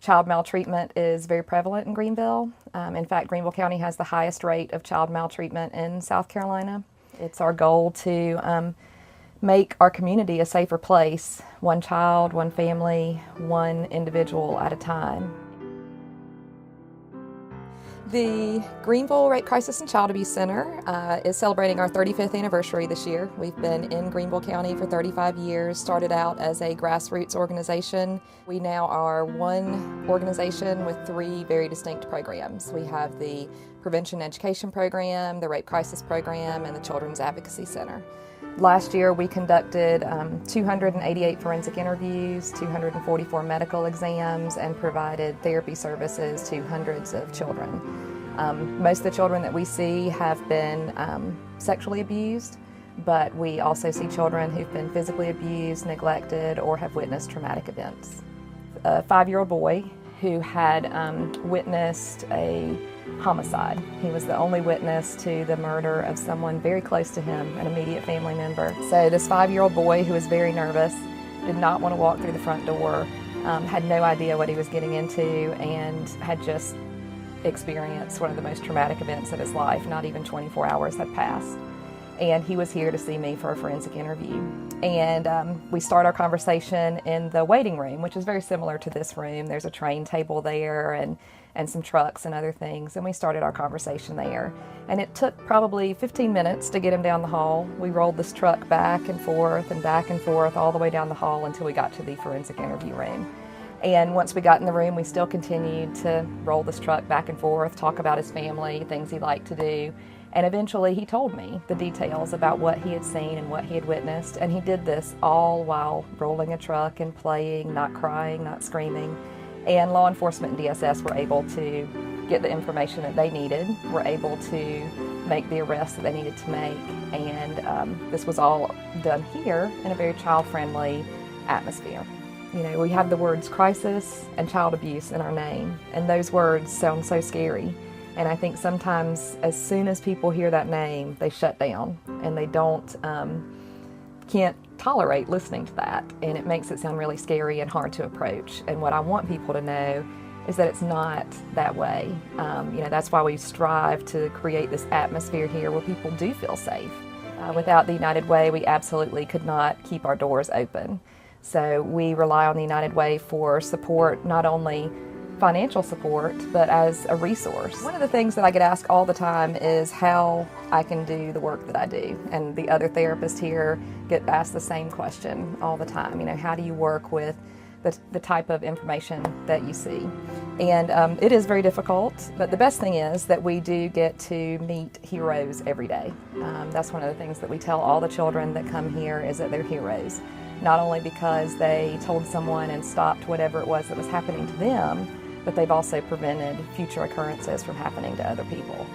Child maltreatment is very prevalent in Greenville. In fact, Greenville County has the highest rate of child maltreatment in South Carolina. It's our goal to make our community a safer place, one child, one family, one individual at a time. The Greenville Rape Crisis and Child Abuse Center is celebrating our 35th anniversary this year. We've been in Greenville County for 35 years, started out as a grassroots organization. We now are one organization with three very distinct programs. We have the Prevention Education Program, the Rape Crisis Program, and the Children's Advocacy Center. Last year we conducted 288 forensic interviews, 244 medical exams, and provided therapy services to hundreds of children. Most of the children that we see have been sexually abused, but we also see children who've been physically abused, neglected, or have witnessed traumatic events. A 5-year-old boy who had witnessed a homicide. He was the only witness to the murder of someone very close to him, an immediate family member. So this 5-year-old boy, who was very nervous, did not want to walk through the front door, had no idea what he was getting into, and had just experienced one of the most traumatic events of his life. Not even 24 hours had passed. And he was here to see me for a forensic interview. And we start our conversation in the waiting room, which is very similar to this room. There's a train table there and some trucks and other things. And we started our conversation there. And it took probably 15 minutes to get him down the hall. We rolled this truck back and forth all the way down the hall until we got to the forensic interview room. And once we got in the room, we still continued to roll this truck back and forth, talk about his family, things he liked to do. And eventually he told me the details about what he had seen and what he had witnessed. And he did this all while rolling a truck and playing, not crying, not screaming. And law enforcement and DSS were able to get the information that they needed, were able to make the arrests that they needed to make. And this was all done here in a very child-friendly atmosphere. You know, we have the words crisis and child abuse in our name, and those words sound so scary. And I think sometimes as soon as people hear that name, they shut down and they can't tolerate listening to that. And it makes it sound really scary and hard to approach. And what I want people to know is that it's not that way. That's why we strive to create this atmosphere here where people do feel safe. Without the United Way, we absolutely could not keep our doors open. So we rely on the United Way for support, not only financial support, but as a resource. One of the things that I get asked all the time is how I can do the work that I do. And the other therapists here get asked the same question all the time. You know, how do you work with the type of information that you see? And it is very difficult, but the best thing is that we do get to meet heroes every day. That's one of the things that we tell all the children that come here is that they're heroes. Not only because they told someone and stopped whatever it was that was happening to them, but they've also prevented future occurrences from happening to other people.